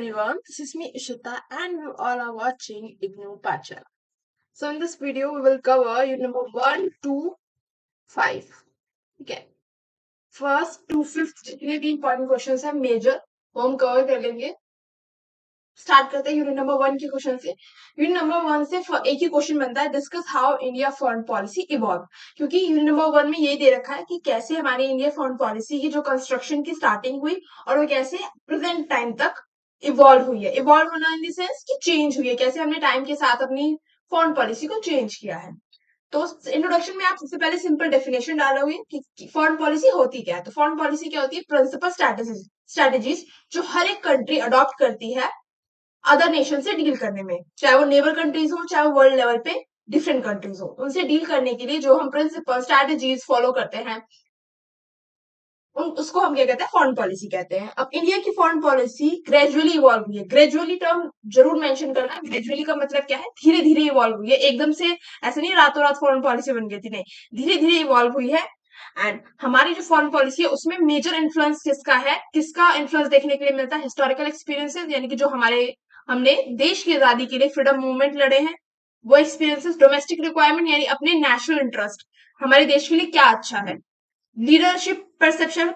Everyone, this is me Ishita and you all are watching Ignu Pacha. So in this video we will cover unit number 1 to 5. Okay. First to fifth जितने भी important questions हैं major वो हम cover कर लेंगे. Start करते हैं unit number 1 के क्वेश्चन से. यूनिट नंबर 1 से एक ही क्वेश्चन बनता है, discuss how India foreign policy evolve. क्योंकि यूनिट नंबर 1 में ये दे रखा है कि कैसे हमारी इंडिया फॉरेन पॉलिसी की जो कंस्ट्रक्शन की स्टार्टिंग हुई और वो कैसे प्रेजेंट टाइम तक इवॉल्व हुई है. इवॉल्व होना इन द सेंस कि चेंज हुई है, कैसे हमने टाइम के साथ अपनी फॉरेन पॉलिसी को चेंज किया है. तो इंट्रोडक्शन में आप सबसे पहले सिंपल डेफिनेशन डालोगे कि फॉरेन पॉलिसी होती क्या है. तो फॉरेन पॉलिसी क्या होती है? प्रिंसिपल स्ट्रेटेजीज जो हर एक कंट्री अडॉप्ट करती है अदर नेशन से डील करने में, चाहे वो नेबर कंट्रीज हो चाहे वो वर्ल्ड लेवल पे डिफरेंट कंट्रीज हो, उनसे डील करने के लिए जो हम प्रिंसिपल स्ट्रेटेजीज फॉलो करते हैं उसको हम क्या कहते हैं? फॉरेन पॉलिसी कहते हैं. अब इंडिया की फॉरेन पॉलिसी ग्रेजुअली इवॉल्व हुई है. ग्रेजुअली टर्म जरूर मेंशन करना. ग्रेजुअली का मतलब क्या है? धीरे धीरे इवॉल्व हुई है. एकदम से ऐसे नहीं रातों रात फॉरेन पॉलिसी बन गई थी, नहीं, धीरे धीरे इवॉल्व हुई है. एंड हमारी जो फॉरेन पॉलिसी है उसमें मेजर इन्फ्लुएंस किसका है? किसका इन्फ्लुएंस देखने के लिए मिलता है? हिस्टोरिकल एक्सपीरियंसेस, यानी कि जो हमने देश की आजादी के लिए फ्रीडम मूवमेंट लड़े हैं वो एक्सपीरियंसेस. डोमेस्टिक रिक्वायरमेंट यानी अपने नेशनल इंटरेस्ट, हमारे देश के लिए क्या अच्छा है. लीडरशिप परसेप्शन,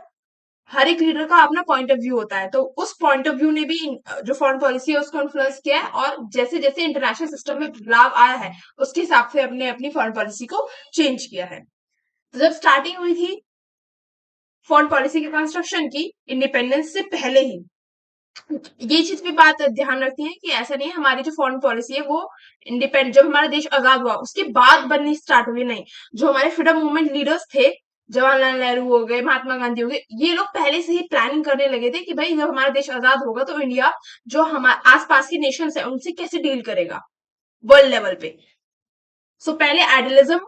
हर एक लीडर का अपना पॉइंट ऑफ व्यू होता है, तो उस पॉइंट ऑफ व्यू ने भी जो फॉरेन पॉलिसी है उसको इन्फ्लुएंस किया है और जैसे जैसे इंटरनेशनल सिस्टम में बदलाव आया है उसके हिसाब से अपने अपनी फॉरेन पॉलिसी को चेंज किया है. तो जब स्टार्टिंग हुई थी फॉरेन पॉलिसी के कंस्ट्रक्शन की इंडिपेंडेंस से पहले ही, ये चीज भी बात ध्यान रखती है कि ऐसा नहीं है हमारी जो फॉरेन पॉलिसी है वो इंडिपेंडेंट जब हमारा देश आजाद हुआ उसके बाद बननी स्टार्ट हुई, नहीं. जो हमारे फ्रीडम मूवमेंट लीडर्स थे, जवाहरलाल नेहरू हो गए, महात्मा गांधी हो गए, ये लोग पहले से ही प्लानिंग करने लगे थे कि भाई जब हमारा देश आजाद होगा तो इंडिया जो हमारे आसपास के नेशन है उनसे कैसे डील करेगा वर्ल्ड लेवल पे. सो पहले आइडियलिज्म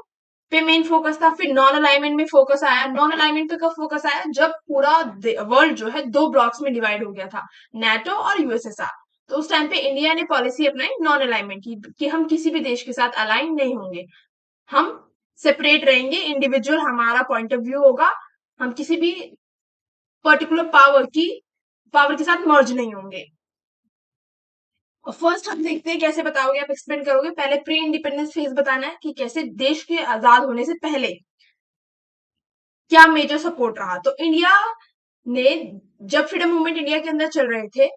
पे मेन फोकस था, फिर नॉन अलाइनमेंट में फोकस आया. नॉन अलाइनमेंट पे कब फोकस आया? जब पूरा वर्ल्ड जो है दो ब्लॉक्स में डिवाइड हो गया था, नेटो और यूएसएसआर. तो उस टाइम पे इंडिया ने पॉलिसी अपनाई नॉन अलाइनमेंट की कि हम किसी भी देश के साथ अलाइन नहीं होंगे, हम सेपरेट रहेंगे, इंडिविजुअल हमारा पॉइंट ऑफ व्यू होगा, हम किसी भी पर्टिकुलर पावर के साथ मर्ज नहीं होंगे. फर्स्ट हम देखते हैं कैसे बताओगे, आप एक्सप्लेन करोगे. पहले प्री इंडिपेंडेंस फेज बताना है कि कैसे देश के आजाद होने से पहले क्या मेजर सपोर्ट रहा. तो इंडिया ने जब फ्रीडम मूवमेंट इंडिया के अंदर चल रहे थे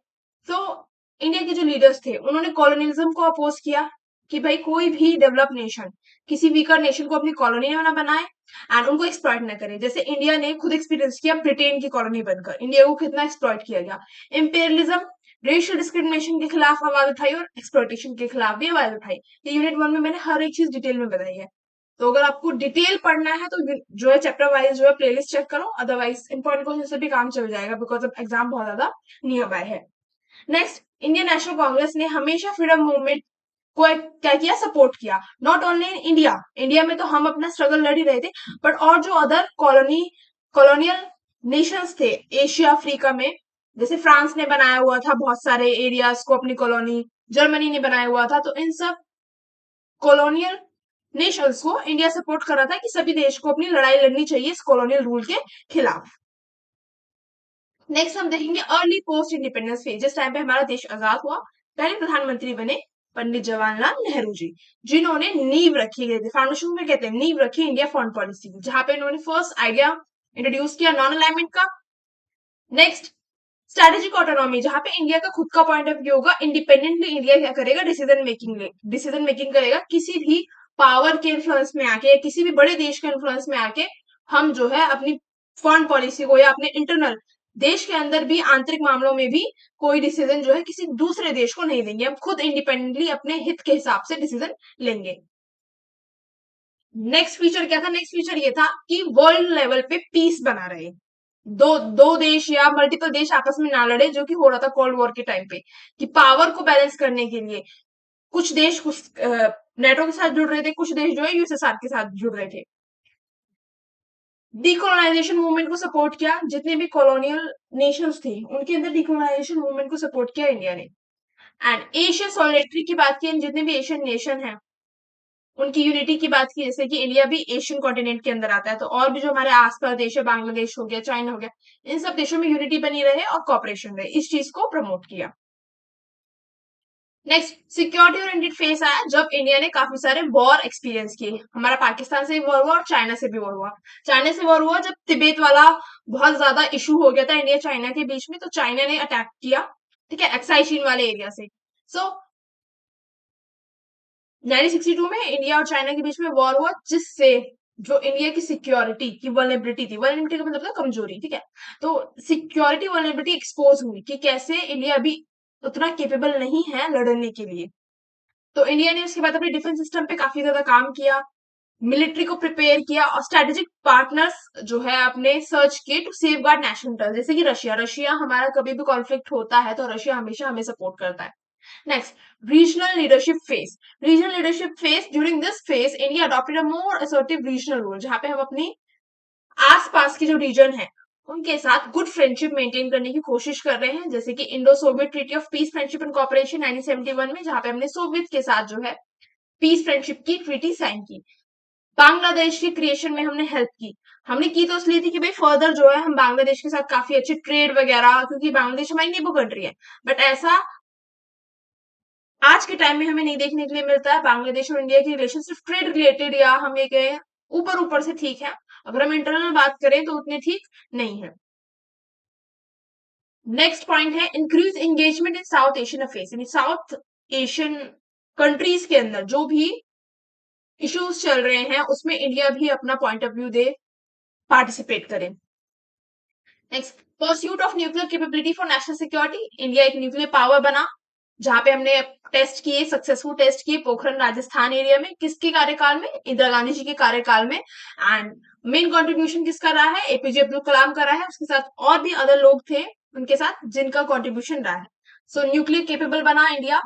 तो इंडिया के जो लीडर्स थे उन्होंने कॉलोनियलिज्म को अपोज किया कि भाई कोई भी डेवलप नेशन किसी वीकर नेशन को अपनी कॉलोनी ना बनाए एंड उनको एक्सप्लॉइट ना करे. जैसे इंडिया ने खुद एक्सपीरियंस किया ब्रिटेन की कॉलोनी बनकर इंडिया को कितना एक्सप्लॉइट किया गया. इंपेरियलिज्म, रेशियल डिस्क्रिमिनेशन के खिलाफ आवाज उठाई और एक्सप्लॉइटेशन के खिलाफ भी आवाज उठाई. ये यूनिट 1 में मैंने हर एक चीज डिटेल में बताई है. तो अगर आपको डिटेल पढ़ना है तो जो है चैप्टर वाइज जो है प्लेलिस्ट चेक करो, अदरवाइज इंपॉर्टेंट क्वेश्चन से भी काम चल जाएगा बिकॉज अब एग्जाम बहुत ज्यादा नियर बाय है. नेक्स्ट, इंडियन नेशनल कांग्रेस ने हमेशा फ्रीडम मूवमेंट को क्या किया? सपोर्ट किया. Not only in India, India में तो हम अपना स्ट्रगल लड़ ही रहे थे, बट और जो अदर कॉलोनियल नेशंस थे एशिया अफ्रीका में, जैसे फ्रांस ने बनाया हुआ था बहुत सारे एरियाज को अपनी कॉलोनी, जर्मनी ने बनाया हुआ था, तो इन सब कॉलोनियल नेशंस को इंडिया सपोर्ट कर रहा था कि सभी देश को अपनी लड़ाई लड़नी चाहिए इस कॉलोनियल रूल के खिलाफ. नेक्स्ट हम देखेंगे अर्ली पोस्ट इंडिपेंडेंस फेज. जिस टाइम पे हमारा देश आजाद हुआ पहले प्रधानमंत्री बने पंडित जवाहरलाल नेहरू जी, जिन्होंने नींव रखी गई थी, फाउंडेशन में कहते हैं नींव रखी इंडिया फॉरेन पॉलिसी की, जहां पे इन्होंने फर्स्ट आइडिया इंट्रोड्यूस किया नॉन अलाइनमेंट का. नेक्स्ट, स्ट्रेटेजिक ऑटोनॉमी, जहां पे इंडिया का खुद का पॉइंट ऑफ व्यू होगा, इंडिपेंडेंटली इंडिया क्या करेगा? डिसीजन मेकिंग करेगा. किसी भी पावर के इन्फ्लुएंस में आके, किसी भी बड़े देश के इन्फ्लुएंस में आके हम जो है अपनी फॉरेन पॉलिसी को या अपने इंटरनल देश के अंदर भी आंतरिक मामलों में भी कोई डिसीजन जो है किसी दूसरे देश को नहीं देंगे, हम खुद इंडिपेंडेंटली अपने हित के हिसाब से डिसीजन लेंगे. नेक्स्ट फीचर क्या था? नेक्स्ट फीचर ये था कि वर्ल्ड लेवल पे पीस बना रहे, दो दो देश या मल्टीपल देश आपस में ना लड़े, जो कि हो रहा था कोल्ड वॉर के टाइम पे, कि पावर को बैलेंस करने के लिए कुछ देश कुछ नेटो के साथ जुड़ रहे थे, कुछ देश जो है यूएसएसआर के साथ जुड़ रहे थे. डीकोलोनाइजेशन मूवमेंट को सपोर्ट किया, जितने भी कॉलोनियल नेशंस थे उनके अंदर डीकोलोनाइजेशन मूवमेंट को सपोर्ट किया इंडिया ने. एंड एशियन सॉलिडेरिटी की बात की, जितने भी एशियन नेशन हैं उनकी यूनिटी की बात की, जैसे कि इंडिया भी एशियन कॉन्टिनेंट के अंदर आता है, तो और भी जो हमारे आसपास देश है, बांग्लादेश हो गया, चाइना हो गया, इन सब देशों में यूनिटी बनी रहे और कॉपरेशन रहे, इस चीज को प्रमोट किया. नेक्स्ट, सिक्योरिटी ओरिएंटेड फेस आया जब इंडिया ने काफी सारे वॉर एक्सपीरियंस किए। हमारा पाकिस्तान से भी वॉर हुआ और चाइना से भी वॉर हुआ। चाइना से वॉर हुआ जब तिब्बत वाला बहुत ज्यादा इशू हो गया था इंडिया चाइना के बीच में, तो चाइना ने अटैक किया, ठीक है, एक्साई चीन वाले एरिया से। सो 1962 में इंडिया और चाइना के बीच में वॉर हुआ, जिससे जो इंडिया की सिक्योरिटी की वल्नरेबिलिटी थी, वल्नरेबिलिटी का मतलब था कमजोरी, ठीक है, तो सिक्योरिटी वल्नरेबिलिटी एक्सपोज हुई कि कैसे इंडिया अभी उतना केपेबल नहीं है लड़ने के लिए। तो इंडिया ने उसके बाद अपने डिफेंस सिस्टम पे काफी ज्यादा काम किया, मिलिट्री को प्रिपेयर किया और स्ट्रेटेजिक पार्टनर्स जो है अपने सर्च किए to safeguard national interest, जैसे कि रशिया। रशिया हमारा कभी भी कॉन्फ्लिक्ट होता है तो रशिया हमेशा हमें सपोर्ट करता है। Next, regional leadership phase. Regional leadership phase, during this phase India adopted a more assertive regional role, जहां पे हम अपनी आसपास के जो रीजन है उनके साथ गुड फ्रेंडशिप मेंटेन करने की कोशिश कर रहे हैं, जैसे कि Indo Soviet treaty of peace friendship and cooperation 1971 में, जहां पे हमने सोवियत के साथ जो है पीस फ्रेंडशिप की ट्रीटी साइन की। बांग्लादेश के क्रिएशन में हमने हेल्प की। हमने की तो इसलिए थी कि भाई फर्दर जो है हम बांग्लादेश के साथ काफी अच्छे ट्रेड वगैरह, क्योंकि बांग्लादेश हमारी नेबर कंट्री है, बट ऐसा आज के टाइम में हमें नहीं देखने के लिए मिलता है। बांग्लादेश और इंडिया की रिलेशन सिर्फ ट्रेड रिलेटेड या हम ये कहें ऊपर ऊपर से ठीक है, अगर हम इंटरनल बात करें तो उतने ठीक नहीं है। नेक्स्ट पॉइंट है इंक्रीज एंगेजमेंट इन साउथ एशियन अफेयर्स, यानी साउथ एशियन कंट्रीज के अंदर जो भी इश्यूज चल रहे हैं उसमें इंडिया भी अपना पॉइंट ऑफ व्यू दे, पार्टिसिपेट करे। Next, pursuit of nuclear capability for national security. India एक न्यूक्लियर पावर बना, जहां पे हमने टेस्ट किए, सक्सेसफुल टेस्ट किए पोखरण राजस्थान एरिया में, किसके कार्यकाल में, इंदिरा गांधी जी के कार्यकाल में। एंड मेन कंट्रीब्यूशन किसका रहा है, एपीजे अब्दुल कलाम का रहा है, उसके साथ और भी अदर लोग थे उनके साथ जिनका कंट्रीब्यूशन रहा है। सो न्यूक्लियर केपेबल बना India.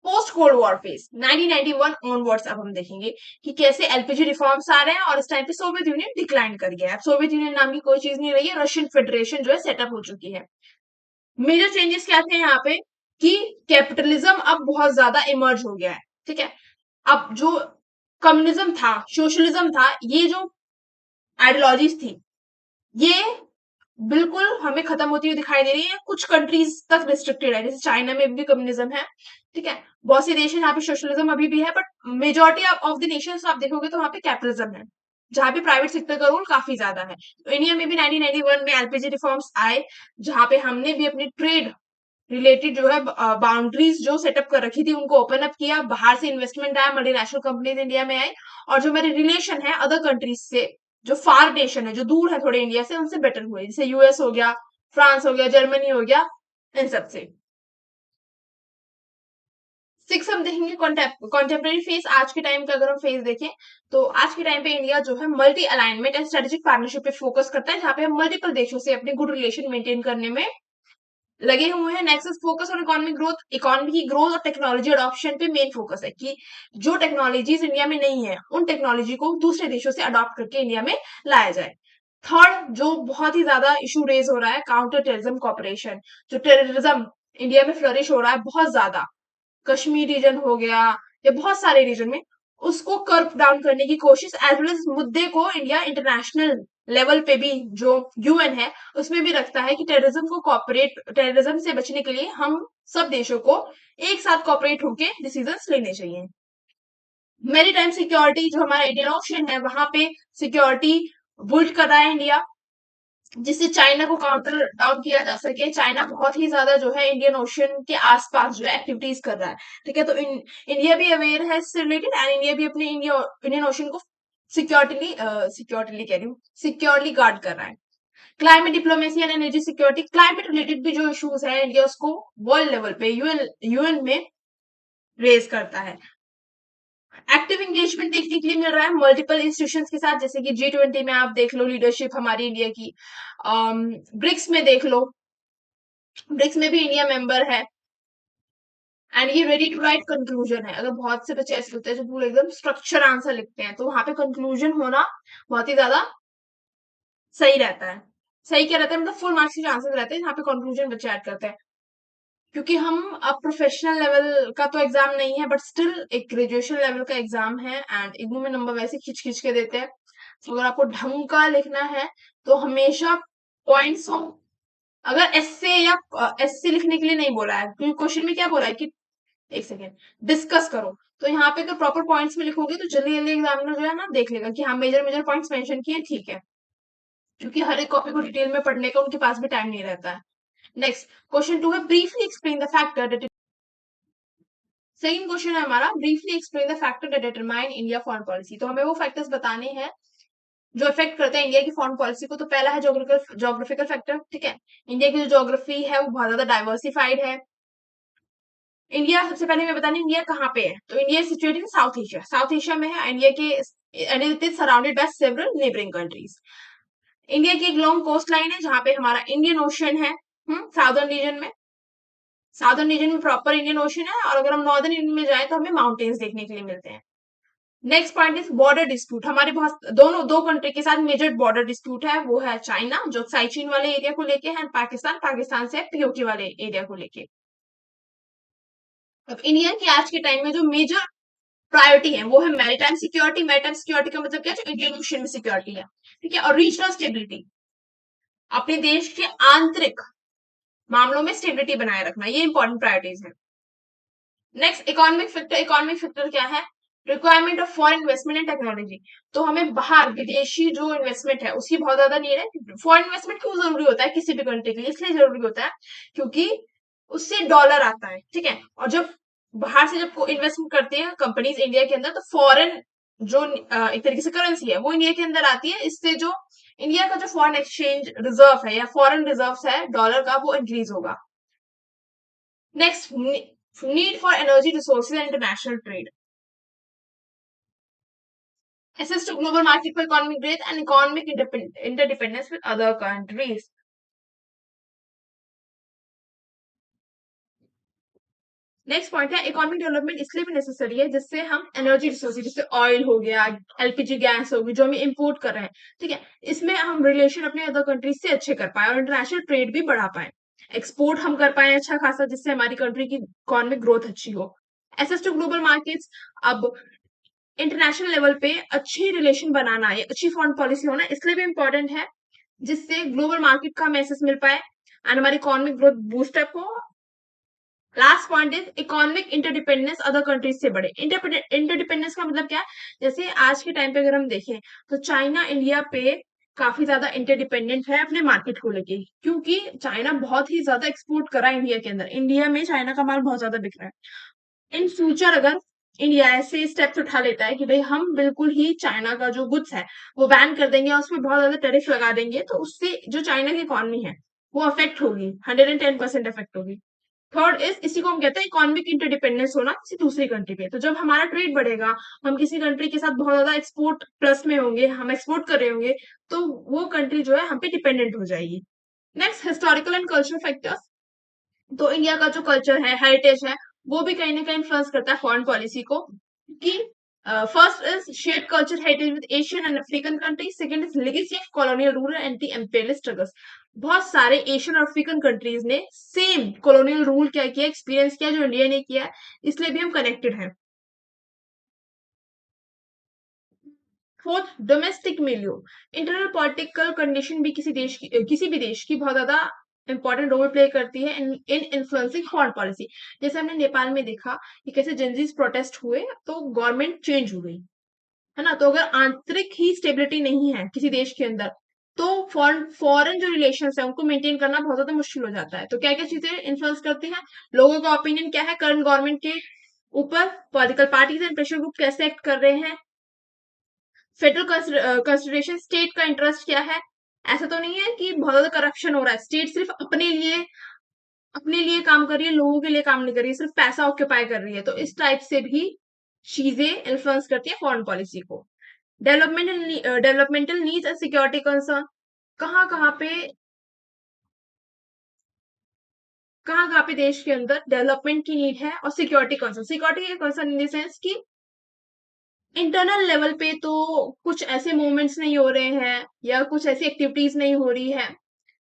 Post cold war phase 1991 onwards अब हम देखेंगे कि कैसे एलपीजी रिफॉर्म्स आ रहे हैं, और इस टाइम पे सोवियत यूनियन डिक्लाइन कर गया है। सोवियत यूनियन नाम की कोई चीज नहीं रही है, रशियन फेडरेशन जो है सेटअप हो चुकी है। मेजर चेंजेस क्या थे यहाँ पे कि कैपिटलिज्म अब बहुत ज्यादा इमर्ज हो गया है, ठीक है। अब जो कम्युनिज्म था, सोशलिज्म था, ये जो आइडियोलॉजीज थी, ये बिल्कुल हमें खत्म होती हुई दिखाई दे रही है, कुछ कंट्रीज तक रिस्ट्रिक्टेड है, जैसे चाइना में भी कम्युनिज्म है, ठीक है, बहुत से देश हैं जहाँ पे सोशलिज्म अभी भी है, but majority of the Nations आप देखोगे तो वहां पे कैपिटलिज्म है, जहाँ पे प्राइवेट सेक्टर का रोल काफी ज्यादा है। तो इंडिया में भी 1991 में एलपीजी रिफॉर्म्स आए, जहां पे हमने भी अपनी ट्रेड रिलेटेड जो है बाउंड्रीज जो सेटअप कर रखी थी उनको ओपन अप किया, बाहर से इन्वेस्टमेंट आया, मल्टीनेशनल कंपनीज इंडिया में आई, और जो मेरे रिलेशन है अदर कंट्रीज से, जो फार नेशन है, जो दूर है थोड़े इंडिया से, उनसे बेटर हुए, जैसे यूएस हो गया, फ्रांस हो गया, जर्मनी हो गया, इन सब से। सिक्स हम देखेंगे कॉन्टेम्प्रेरी फेज। आज के टाइम का अगर हम फेज देखें तो आज के टाइम पे इंडिया जो है multi alignment and strategic partnership पे फोकस करता है, जहां पे हम मल्टीपल देशों से अपनी गुड रिलेशन मेंटेन करने में लगे हुए हैं। Next focus on economic growth, economy की ग्रोथ और टेक्नोलॉजी अडॉप्शन पे मेन फोकस है कि जो टेक्नोलॉजीज इंडिया में नहीं है उन टेक्नोलॉजी को दूसरे देशों से अडॉप्ट करके इंडिया में लाया जाए। थर्ड जो बहुत ही ज्यादा इशू रेज हो रहा है, काउंटर टेररिज्म कॉपरेशन। जो टेररिज्म इंडिया में फ्लरिश हो रहा है बहुत ज्यादा, कश्मीर रीजन हो गया या बहुत सारे रीजन में, उसको कर्व डाउन करने की कोशिश, एज वेल एज मुद्दे को इंडिया इंटरनेशनल लेवल पे भी जो यूएन है उसमें भी रखता है कि टेररिज्म को कॉपरेट, टेररिज्म से बचने के लिए हम सब देशों को एक साथ कॉपरेट होके डिसीजंस लेने चाहिए। मेरी टाइम सिक्योरिटी, जो हमारा इंडियन ओशन है वहां पे सिक्योरिटी बुल्ड कर रहा है इंडिया, जिससे चाइना को काउंटर डाउन किया जा सके। चाइना बहुत ही ज्यादा जो है इंडियन ओशन के आसपास जो एक्टिविटीज कर रहा है, ठीक है, तो इंडिया भी अवेयर है इससे रिलेटेड, एंड इंडिया भी अपने इंडियन ओशन को सिक्योरिटी सिक्योरिटी कह रही हूँ, सिक्योरली गार्ड कर रहा है। Climate diplomacy and energy security, climate related भी जो इश्यूज है इंडिया उसको वर्ल्ड लेवल पे यूएन में रेज करता है। एक्टिव एंगेजमेंट देखने के लिए मिल रहा है मल्टीपल इंस्टीट्यूशंस के साथ, जैसे कि G20 में आप देख लो लीडरशिप हमारी इंडिया की, ब्रिक्स में देख लो, ब्रिक्स में भी इंडिया मेंबर है। एंड ये रेडी टू राइट कंक्लूजन है, अगर बहुत से बच्चे ऐसे होते हैं जो पूरे एकदम स्ट्रक्चर आंसर लिखते हैं, तो वहां पे कंक्लूजन होना बहुत ही ज्यादा सही रहता है। सही क्या रहता है, मतलब फुल मार्क्स के आंसर रहते हैं, यहाँ पे कंक्लूजन बच्चे ऐड करते हैं, क्योंकि हम अब प्रोफेशनल लेवल का तो एग्जाम नहीं है, बट स्टिल एक ग्रेजुएशन लेवल का एग्जाम है, एंड इग्नू में नंबर वैसे खींच खींच के देते हैं। तो अगर आपको ढंग का लिखना है तो हमेशा पॉइंट्स अगर एससे या एससे लिखने के लिए नहीं बोला है, क्योंकि क्वेश्चन में क्या बोला है कि एक सेकेंड डिस्कस करो, तो यहाँ पे अगर प्रॉपर पॉइंट्स में लिखोगे तो जल्दी जल्दी एग्जामिनर जो है ना देख लेगा कि हाँ मेजर मेजर पॉइंट्स मेंशन किए, ठीक है, क्योंकि हर एक कॉपी को डिटेल में पढ़ने का उनके पास भी टाइम नहीं रहता है। नेक्स्ट क्वेश्चन 2 है briefly explain the factor that, second question है हमारा briefly explain the factor that determine India foreign policy. तो हमें वो फैक्टर्स बताने हैं जो इफेक्ट करते हैं इंडिया की फॉरेन पॉलिसी को। तो पहला है जोग्राफिकल फैक्टर, ठीक है, इंडिया की जो जोग्राफी है वो बहुत ज्यादा डाइवर्सिफाइड है। इंडिया सबसे पहले मैं बतानी इंडिया कहाँ पे है, तो India situated in south Asia, south Asia में है इंडिया के, and it is surrounded by several neighbouring countries. India की एक लॉन्ग कोस्ट लाइन है जहां पे हमारा इंडियन ओशन है, साउदर्न रीजन में प्रॉपर इंडियन ओशन है, और अगर हम नॉर्दर्न इंडियन में जाए तो हमें माउंटेन्स देखने के लिए मिलते हैं। Next point is border dispute, हमारे बहुत दोनों दो कंट्री के साथ मेजर बॉर्डर डिस्प्यूट है, वो है चाइना जो साइचीन वाले एरिया को लेके है, पाकिस्तान पाकिस्तान से पीओके वाले एरिया को लेके। अब इंडिया की आज के टाइम में जो मेजर प्रायोरिटी है वो है मैरीटाइम सिक्योरिटी। मैरीटाइम सिक्योरिटी का मतलब क्या है, जो इंडियन ओशन में सिक्योरिटी है, ठीक है, और रीजनल स्टेबिलिटी, अपने देश के आंतरिक मामलों में स्टेबिलिटी बनाए रखना, ये इंपॉर्टेंट प्रायोरिटीज है। नेक्स्ट इकोनॉमिक फैक्टर क्या है, requirement of foreign investment and technology. तो हमें बाहर विदेशी जो इन्वेस्टमेंट है उसकी बहुत ज्यादा नीड है। फॉरेन इन्वेस्टमेंट क्यों जरूरी होता है किसी भी कंट्री के लिए, इसलिए जरूरी होता है क्योंकि उससे डॉलर आता है, ठीक है, और जब बाहर से जब इन्वेस्टमेंट करती है कंपनीज इंडिया के अंदर, तो फॉरेन जो एक तरीके से करेंसी है वो इंडिया के अंदर आती है, इससे जो इंडिया का जो फॉरेन एक्सचेंज रिजर्व है या फॉरेन रिजर्व है डॉलर का वो इंक्रीज होगा। Next need for energy resources and international trade, access to global market for economic growth and economic interdependence with other countries. Next point है economic development इसलिए भी necessary है जिससे हम एनर्जी रिसोर्सेज जैसे ऑयल हो गया, एलपीजी गैस होगी जो हम इंपोर्ट कर रहे हैं, ठीक है, इसमें हम रिलेशन अपने अदर कंट्रीज से अच्छे कर पाए और इंटरनेशनल ट्रेड भी बढ़ा पाए, एक्सपोर्ट हम कर पाए अच्छा खासा जिससे हमारी कंट्री की इकोनॉमिक ग्रोथ अच्छी हो। एसेस टू ग्लोबल मार्केट्स, अब इंटरनेशनल लेवल पे अच्छी रिलेशन बनाना या अच्छी फॉरेन पॉलिसी होना इसलिए भी इंपॉर्टेंट है जिससे ग्लोबल मार्केट का हमें एक्सेस मिल पाए एंड हमारी इकोनॉमिक ग्रोथ बूस्टअप हो। Last point is economic interdependence other countries से बढ़े। इंटरडिपेंडेंस का मतलब क्या है, जैसे आज के टाइम पे अगर हम देखें तो चाइना इंडिया पे काफी ज्यादा इंटरडिपेंडेंट है अपने मार्केट को लेके, क्योंकि चाइना बहुत ही ज्यादा एक्सपोर्ट कर रहा है इंडिया के अंदर, इंडिया में चाइना का माल बहुत ज्यादा बिक रहा है। इन फ्यूचर अगर इंडिया ऐसे स्टेप्स उठा लेता है कि भाई हम बिल्कुल ही चाइना का जो गुड्स है वो बैन कर देंगे और उसमें बहुत ज्यादा टैरिफ लगा देंगे, तो उससे जो चाइना की इकोनॉमी है वो अफेक्ट होगी, 110% अफेक्ट होगी। थर्ड इज इसी को हम कहते हैं इकोनॉमिक इंटरडिपेंडेंस होना किसी दूसरी कंट्री पे। तो जब हमारा ट्रेड बढ़ेगा, हम किसी कंट्री के साथ बहुत ज्यादा एक्सपोर्ट प्लस में होंगे, हम एक्सपोर्ट कर रहे होंगे, तो वो कंट्री जो है हम पे डिपेंडेंट हो जाएगी। Next historical and cultural factors, तो इंडिया का जो कल्चर है हेरिटेज है वो भी कहीं ना कहीं इन्फ्लुएंस करता है फॉरेन पॉलिसी को, कि first is shared culture heritage with Asian and African countries, second is legacy of colonial rule and anti imperialist struggles. बहुत सारे एशियन और अफ्रीकन कंट्रीज ने सेम कॉलोनियल रूल क्या किया, एक्सपीरियंस किया जो इंडिया ने किया है, इसलिए भी हम कनेक्टेड हैं। फोर्थ डोमेस्टिक मिलियो, इंटरनल पॉलिटिकल कंडीशन भी किसी भी देश की बहुत ज्यादा इंपॉर्टेंट रोल प्ले करती है इन इन्फ्लुएंसिंग फॉरेन पॉलिसी। जैसे हमने नेपाल में देखा कि कैसे जनजीज प्रोटेस्ट हुए तो गवर्नमेंट चेंज हो गई, है ना, तो अगर आंतरिक ही स्टेबिलिटी नहीं है किसी देश के अंदर तो फॉरेन जो रिलेशंस है उनको मेंटेन करना बहुत ज्यादा मुश्किल हो जाता है। तो क्या क्या चीजें इन्फ्लुएंस करती हैं, लोगों का ओपिनियन क्या है करंट गवर्नमेंट के ऊपर, political parties and pressure group कैसे एक्ट कर रहे हैं, फेडरल कंसिडरेशन स्टेट का इंटरेस्ट क्या है। ऐसा तो नहीं है कि बहुत ज्यादा करप्शन हो रहा है, स्टेट सिर्फ अपने लिए काम कर रही है, लोगों के लिए काम नहीं कर रही है, सिर्फ पैसा ऑक्यूपाई कर रही है, तो इस टाइप से भी चीजें इन्फ्लुएंस करती है फॉरेन पॉलिसी को। Developmental needs and security concern, कहाँ कहाँ पे देश के अंदर डेवलपमेंट की नीड है और security concern in the sense की इंटरनल लेवल पे तो कुछ ऐसे मूवमेंट्स नहीं हो रहे हैं या कुछ ऐसी एक्टिविटीज नहीं हो रही है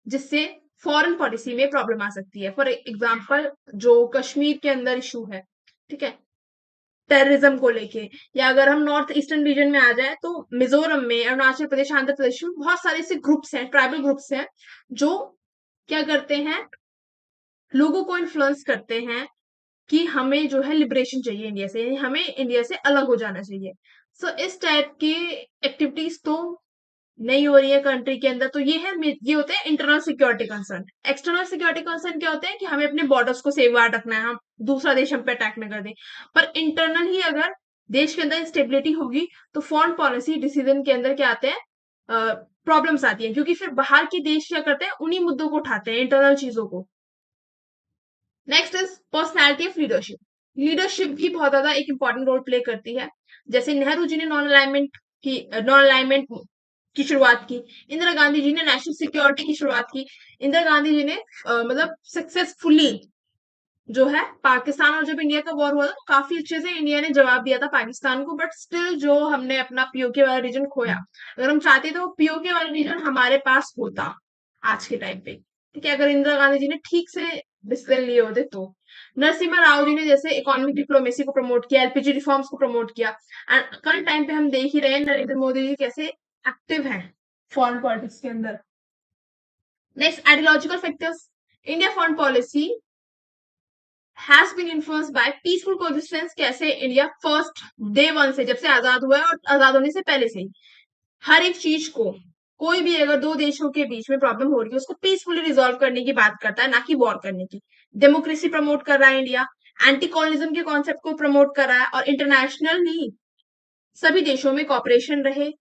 जिससे फॉरेन पॉलिसी में प्रॉब्लम आ सकती है। फॉर एग्जाम्पल जो कश्मीर के अंदर इशू है, ठीक है, टेररिज्म को लेके, या अगर हम नॉर्थ ईस्टर्न रीजन में आ जाए तो मिजोरम में, अरुणाचल प्रदेश, आंध्र प्रदेश में बहुत सारे ऐसे ग्रुप्स हैं, ट्राइबल ग्रुप्स हैं जो क्या करते हैं, लोगों को इन्फ्लुएंस करते हैं कि हमें जो है लिबरेशन चाहिए इंडिया से, हमें इंडिया से अलग हो जाना चाहिए। सो इस टाइप की एक्टिविटीज तो नहीं हो रही है कंट्री के अंदर। तो ये होते हैं internal security concern. External security concern क्या होते हैं कि हमें अपने बॉर्डर्स को सेफ गार्ड रखना है, हम दूसरा देश हम पे अटैक न कर दे। पर इंटरनल ही अगर देश के अंदर स्टेबिलिटी होगी तो फॉरेन पॉलिसी डिसीजन के अंदर क्या आते हैं, प्रॉब्लम्स आती हैं, क्योंकि फिर बाहर के देश क्या करते हैं, उन्हीं मुद्दों को उठाते हैं, इंटरनल चीजों को। Next is personality of leadership. Leadership भी बहुत ज्यादा एक इंपॉर्टेंट रोल प्ले करती है। जैसे नेहरू जी ने नॉन अलाइनमेंट की शुरुआत की, इंदिरा गांधी जी ने नेशनल सिक्योरिटी की शुरुआत की। इंदिरा गांधी जी ने मतलब सक्सेसफुली जो है पाकिस्तान, और जब इंडिया का वॉर हुआ था तो काफी अच्छे से इंडिया ने जवाब दिया था पाकिस्तान को। बट स्टिल जो हमने अपना पीओके वाला रीजन खोया, अगर हम चाहते तो पीओके वाला रीजन हमारे पास होता आज के टाइम पे। ठीक है, अगर इंदिरा गांधी जी ने ठीक से डिसीजन लिए होते तो। नरसिम्हा राव जी ने जैसे इकोनॉमिक डिप्लोमेसी को प्रमोट किया, एलपीजी रिफॉर्म्स को प्रमोट किया। एंड करंट टाइम पे हम देख ही रहे हैं नरेंद्र मोदी जी कैसे एक्टिव हैं फॉरेन पॉलिटिक्स के अंदर। Next, ideological factors. India foreign policy has been influenced by peaceful coexistence. कैसे इंडिया फर्स्ट डे वन से, जब से आजाद हुआ है और आजाद होने से पहले से ही, हर एक चीज को, कोई भी अगर दो देशों के बीच में प्रॉब्लम हो रही है उसको पीसफुली रिजॉल्व करने की बात करता है, ना कि वॉर करने की। डेमोक्रेसी प्रमोट कर रहा है इंडिया, एंटी कॉलोनिज्म के कॉन्सेप्ट को प्रमोट कर रहा है, और इंटरनेशनल नहीं, सभी देशों में कॉपरेशन रहे।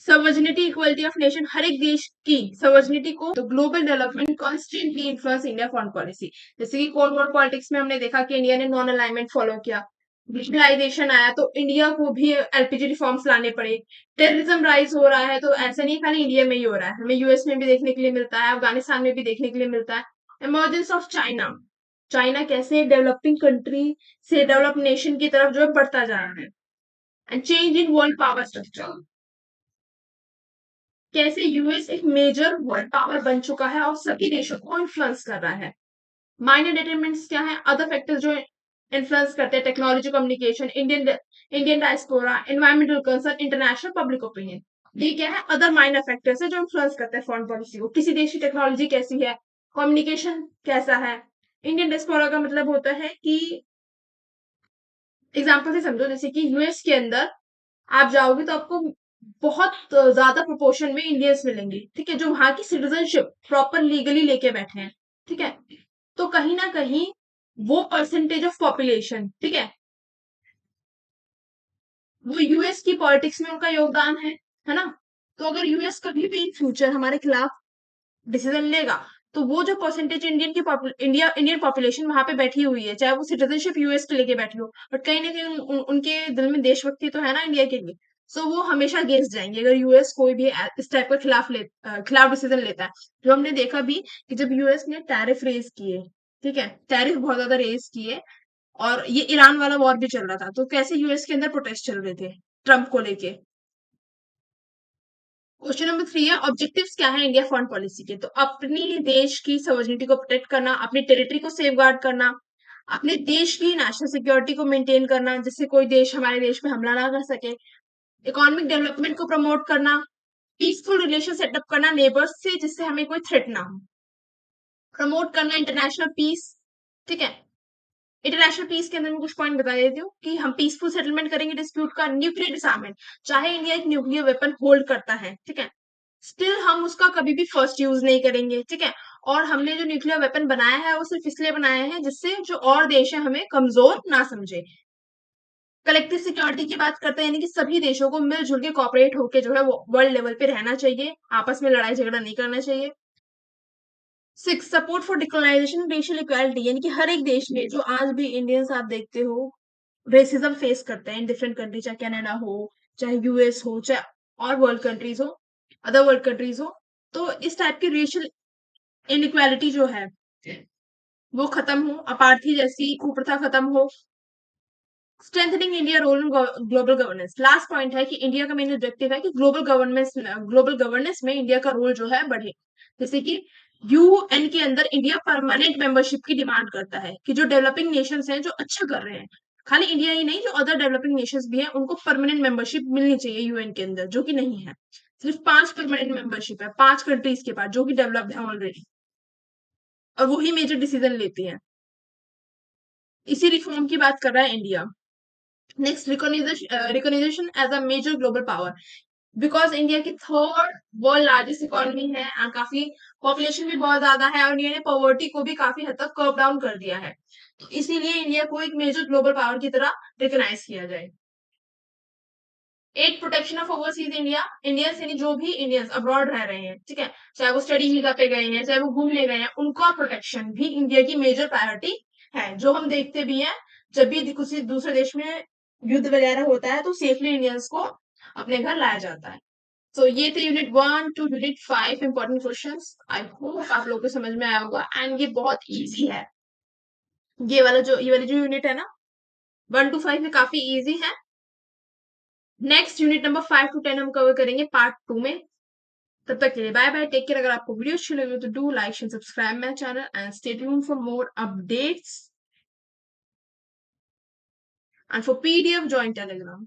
सर्वजनिटी इक्वलिटी ऑफ नेशन, हर एक देश की सर्वजनिटी को, तो global development constantly influence India foreign policy. जैसे कि कोल्ड वॉर पॉलिटिक्स में हमने देखा कि इंडिया ने नॉन अलाइनमेंट फॉलो किया, डिजिटलाइजेशन आया तो इंडिया को भी एलपीजी रिफॉर्म्स लाने पड़े। टेररिज्म राइज हो रहा है तो ऐसा नहीं खाली इंडिया में ही हो रहा है, हमें यूएस में भी देखने के लिए मिलता है, अफगानिस्तान में भी देखने के लिए मिलता है। इमर्जेंस ऑफ चाइना, चाइना कैसे डेवलपिंग कंट्री से डेवलप नेशन की तरफ जो है बढ़ता जा रहा है। And change in world power structure, कैसे यूएस एक मेजर वर्ल्ड पावर बन चुका है और सभी देशों को इन्फ्लुएंस कर रहा है। माइनर डिटरमिनेंट्स क्या है, अदर फैक्टर्स जो इन्फ्लुएंस करते हैं, technology, communication, Indian diaspora, environmental concern, international public opinion. ये क्या है, अदर माइनर फैक्टर्स है जो इन्फ्लुएंस करते हैं फॉरेन पॉलिसी को। किसी देश की टेक्नोलॉजी कैसी है, कम्युनिकेशन कैसा है। इंडियन डायस्पोरा का मतलब होता है कि, एग्जाम्पल से समझो, जैसे कि यूएस के अंदर आप जाओगे तो आपको बहुत ज्यादा प्रोपोर्शन में इंडियंस मिलेंगे, ठीक है, जो वहां की सिटीजनशिप प्रॉपर लीगली लेके बैठे हैं। ठीक है, तो कहीं ना कहीं वो परसेंटेज ऑफ पॉपुलेशन, ठीक है, वो यूएस की पॉलिटिक्स में उनका योगदान है ना। तो अगर यूएस कभी भी इन फ्यूचर हमारे खिलाफ डिसीजन लेगा तो वो जो परसेंटेज इंडियन पॉपुलेशन वहां पे बैठी हुई है, चाहे वो सिटीजनशिप यूएस के लेके बैठी हो, बट कहीं ना कहीं उनके दिल में देशभक्ति तो है ना इंडिया के लिए। सो वो हमेशा अगेंस्ट जाएंगे अगर यूएस कोई भी इस टाइप का खिलाफ डिसीजन लेता है। जो हमने देखा भी कि जब यूएस ने टैरिफ रेज किए, ठीक है, टैरिफ बहुत ज्यादा रेज किए, और ये ईरान वाला वॉर भी चल रहा था, तो कैसे यूएस के अंदर प्रोटेस्ट चल रहे थे ट्रम्प को लेके। क्वेश्चन नंबर 3 है, ऑब्जेक्टिव्स क्या है इंडिया फॉरेन पॉलिसी के। तो अपनी देश की सॉवरेनिटी को प्रोटेक्ट करना, अपनी टेरिटरी को सेफ गार्ड करना, अपने देश की नेशनल सिक्योरिटी को मेंटेन करना, जिससे कोई देश हमारे देश में हमला ना कर सके, इकोनॉमिक डेवलपमेंट को प्रमोट करना, पीसफुल रिलेशन सेटअप करना नेबर्स से जिससे हमें कोई थ्रेट ना हो, प्रमोट करना इंटरनेशनल पीस। ठीक है, इंटरनेशनल पीस के अंदर मैं कुछ पॉइंट बता देती हूँ कि हम पीसफुल सेटलमेंट करेंगे डिस्प्यूट का, न्यूक्लियर डिसआर्मेंट, चाहे इंडिया एक न्यूक्लियर वेपन होल्ड करता है, ठीक है, स्टिल हम उसका कभी भी फर्स्ट यूज नहीं करेंगे। ठीक है, और हमने जो न्यूक्लियर वेपन बनाया है वो सिर्फ इसलिए बनाया है जिससे जो और देश है हमें कमजोर ना समझे। कलेक्टिव सिक्योरिटी की बात करते हैं, यानी कि सभी देशों को मिलजुल के कॉपरेट होकर जो है वो वर्ल्ड लेवल पे रहना चाहिए, आपस में लड़ाई झगड़ा नहीं करना चाहिए। 6, सपोर्ट फॉर डिकोलाइजेशन रेशियल इक्वालिटी, यानी कि हर एक देश में जो आज भी इंडियंस आप देखते हो रेसिज्म फेस करते हैं इन डिफरेंट कंट्री, चाहे कनाडा हो, चाहे यूएस हो, चाहे और वर्ल्ड कंट्रीज हो, अदर वर्ल्ड कंट्रीज हो, तो इस टाइप की रेशियल इनइक्वालिटी जो है वो खत्म हो, अपार्थी जैसी कुप्रथा खत्म हो। Strengthening India role in global governance, last point है कि इंडिया का मेन ऑब्जेक्टिव है कि ग्लोबल गवर्नेंस में इंडिया का रोल जो है बढ़े। जैसे कि यूएन के अंदर इंडिया परमानेंट मेंबरशिप की डिमांड करता है कि जो डेवलपिंग नेशंस हैं जो अच्छा कर रहे हैं, खाली इंडिया ही नहीं, जो अदर डेवलपिंग नेशंस भी हैं उनको परमानेंट मेंबरशिप मिलनी चाहिए यूएन के अंदर, जो कि नहीं है। सिर्फ 5 परमानेंट मेंबरशिप है 5 कंट्रीज के पास जो कि डेवलप्ड है ऑलरेडी। और वही मेजर डिसीजन लेती हैं। इसी रिफॉर्म की बात कर रहा है India. Next, recognition as a major global power. Because India की थर्ड वर्ल्ड लार्जेस्ट इकोनॉमी है और काफी पॉपुलेशन भी बहुत ज्यादा है, और इंडिया ने पॉवर्टी को भी काफी हद तक कर्व डाउन कर दिया है, तो इसीलिए इंडिया को एक मेजर ग्लोबल पावर की तरह रिकॉग्नाइज किया जाए। Eight, protection of overseas India. Indians यानी जो भी इंडियंस अब्रॉड रह रहे हैं, ठीक है, चाहे वो स्टडी वीजा पे गए हैं, चाहे वो घूमने गए हैं, उनका प्रोटेक्शन भी इंडिया की मेजर प्रायोरिटी है, जो हम देखते भी हैं। जब भी किसी दूसरे देश में युद्ध वगैरह होता है तो सेफली इंडियंस को अपने घर लाया जाता है। तो ये थे unit 1 to unit 5 important questions. I hope आप लोगों को समझ में आया होगा, एंड ये बहुत इजी है। ये वाली जो यूनिट है ना, 1 to 5 में काफी इजी है। नेक्स्ट यूनिट नंबर 5 to 10 हम कवर करेंगे पार्ट 2 में। तब तक के लिए बाय बाय, टेक केयर। अगर आपको वीडियो अच्छी लगी तो do like and subscribe my channel and stay tuned for more updates, and for PDF join Telegram.